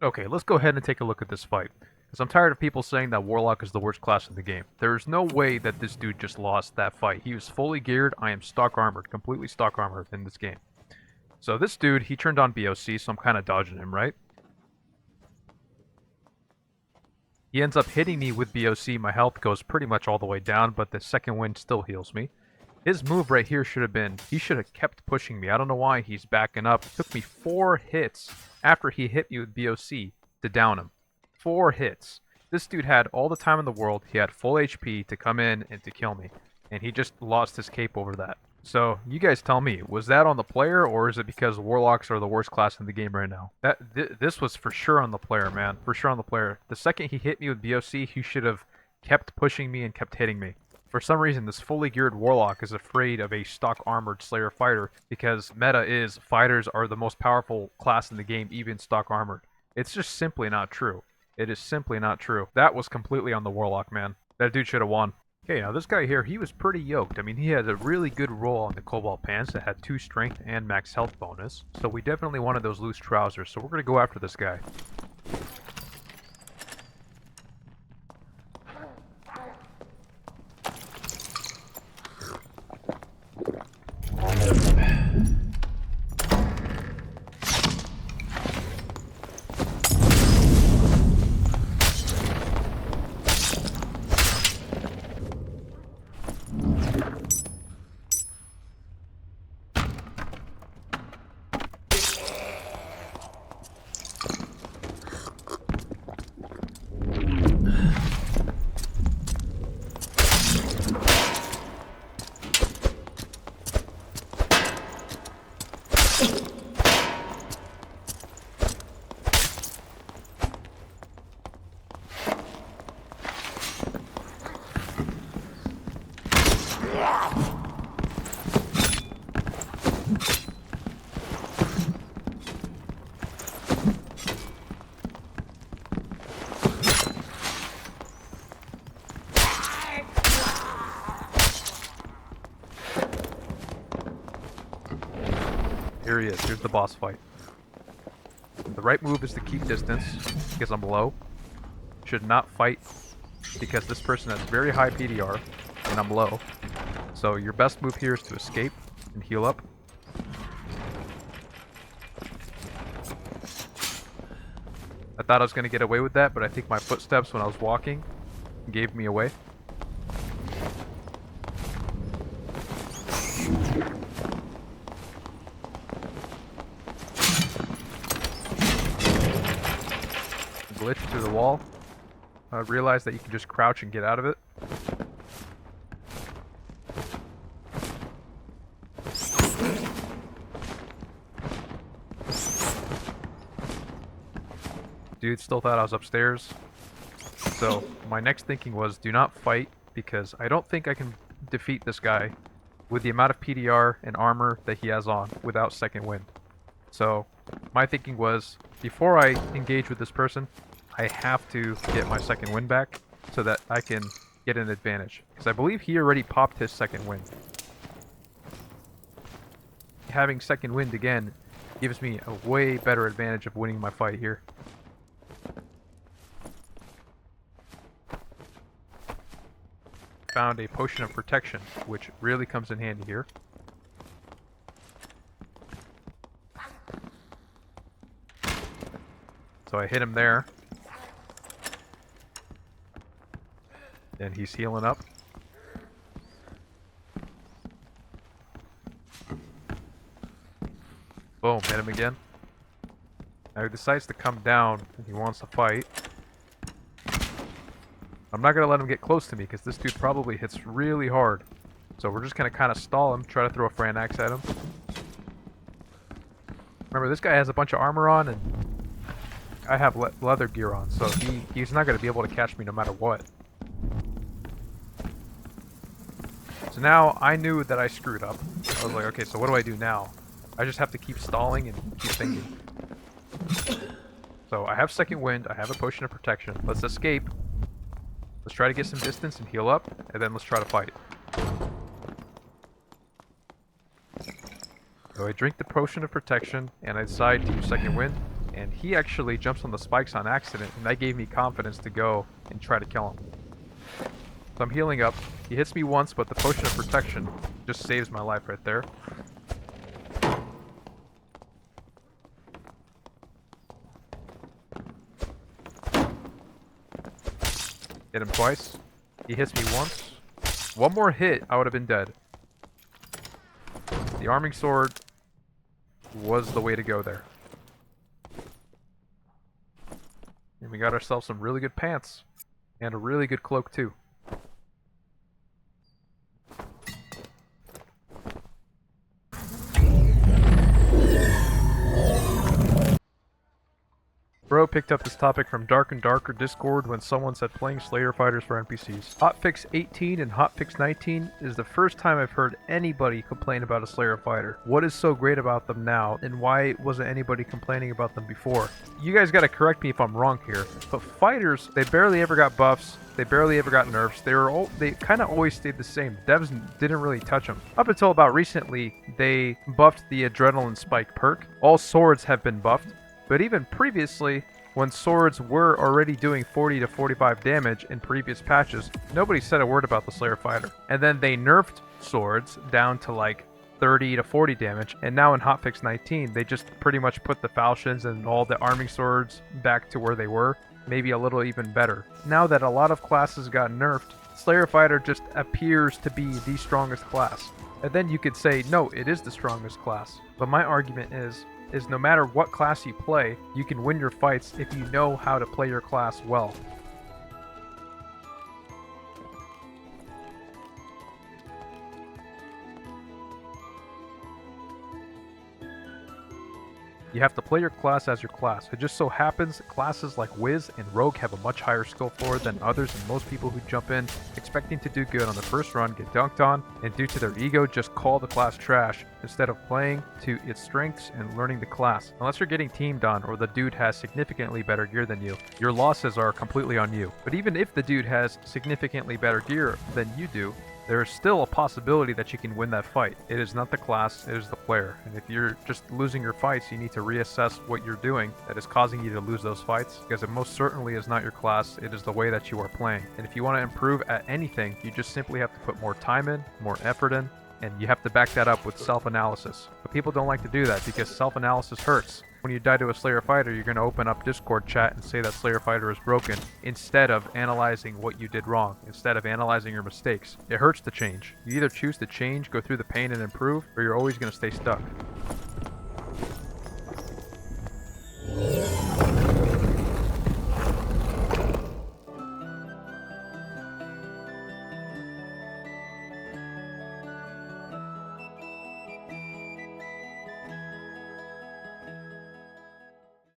Okay, let's go ahead and take a look at this fight, because I'm tired of people saying that Warlock is the worst class in the game. There is no way that this dude just lost that fight. He was fully geared, I am stock armored, completely stock armored in this game. So this dude, he turned on BOC, so I'm kind of dodging him, right? He ends up hitting me with BOC, my health goes pretty much all the way down, but the second wind still heals me. His move right here should have been, he should have kept pushing me. I don't know why he's backing up. It took me 4 hits after he hit me with BOC to down him. 4 hits. This dude had all the time in the world. He had full HP to come in and to kill me. And he just lost his cape over that. So, you guys tell me, was that on the player, or is it because Warlocks are the worst class in the game right now? This was for sure on the player, man. For sure on the player. The second he hit me with BOC, he should have kept pushing me and kept hitting me. For some reason, this fully geared Warlock is afraid of a stock armored Slayer fighter because meta is fighters are the most powerful class in the game, even stock armored. It's just simply not true. It is simply not true. That was completely on the Warlock, man. That dude should have won. Okay, now this guy here, he was pretty yoked. I mean, he had a really good roll on the Cobalt Pants that had 2 strength and max health bonus. So we definitely wanted those loose trousers, so we're going to go after this guy. Here he is. Here's the boss fight. The right move is to keep distance, because I'm low. Should not fight, because this person has very high PDR, and I'm low. So your best move here is to escape and heal up. I thought I was going to get away with that, but I think my footsteps when I was walking gave me away. Glitch through the wall. I realized that you can just crouch and get out of it. Dude still thought I was upstairs. So my next thinking was do not fight, because I don't think I can defeat this guy with the amount of PDR and armor that he has on without second wind. So my thinking was, before I engage with this person, I have to get my second wind back so that I can get an advantage. Because I believe he already popped his second wind. Having second wind again gives me a way better advantage of winning my fight here. Found a potion of protection, which really comes in handy here. So I hit him there. And he's healing up. Boom, hit him again. Now he decides to come down and he wants to fight. I'm not going to let him get close to me because this dude probably hits really hard. So we're just going to kind of stall him, try to throw a Fran Axe at him. Remember, this guy has a bunch of armor on, and I have leather gear on, so he's not going to be able to catch me no matter what. So now I knew that I screwed up. I was like, okay, so what do I do now? I just have to keep stalling and keep thinking. So I have second wind, I have a potion of protection. Let's escape. Let's try to get some distance and heal up, and then let's try to fight. So I drink the potion of protection, and I decide to use second wind, and he actually jumps on the spikes on accident, and that gave me confidence to go and try to kill him. So I'm healing up. He hits me once, but the potion of protection just saves my life right there. Hit him twice. He hits me once. One more hit, I would have been dead. The arming sword was the way to go there. And we got ourselves some really good pants. And a really good cloak too. Bro picked up this topic from Dark and Darker Discord when someone said playing Slayer Fighters for NPCs. Hotfix 18 and Hotfix 19 is the first time I've heard anybody complain about a Slayer Fighter. What is so great about them now, and why wasn't anybody complaining about them before? You guys gotta correct me if I'm wrong here, but fighters, they barely ever got buffs, they barely ever got nerfs, they kind of always stayed the same. Devs didn't really touch them. Up until about recently, they buffed the Adrenaline Spike perk. All swords have been buffed. But even previously, when swords were already doing 40 to 45 damage in previous patches, nobody said a word about the Slayer Fighter. And then they nerfed swords down to like 30 to 40 damage, and now in Hotfix 19, they just pretty much put the falchions and all the arming swords back to where they were, maybe a little even better. Now that a lot of classes got nerfed, Slayer Fighter just appears to be the strongest class. And then you could say, no, it is the strongest class. But my argument is no matter what class you play, you can win your fights if you know how to play your class well. You have to play your class as your class. It just so happens classes like Wiz and Rogue have a much higher skill floor than others, and most people who jump in expecting to do good on the first run get dunked on, and due to their ego just call the class trash instead of playing to its strengths and learning the class. Unless you're getting teamed on or the dude has significantly better gear than you, your losses are completely on you. But even if the dude has significantly better gear than you do, there is still a possibility that you can win that fight. It is not the class, it is the player. And if you're just losing your fights, you need to reassess what you're doing that is causing you to lose those fights, because it most certainly is not your class, it is the way that you are playing. And if you want to improve at anything, you just simply have to put more time in, more effort in, and you have to back that up with self-analysis. But people don't like to do that because self-analysis hurts. When you die to a Slayer Fighter, you're going to open up Discord chat and say that Slayer Fighter is broken, instead of analyzing what you did wrong, instead of analyzing your mistakes. It hurts to change. You either choose to change, go through the pain and improve, or you're always going to stay stuck.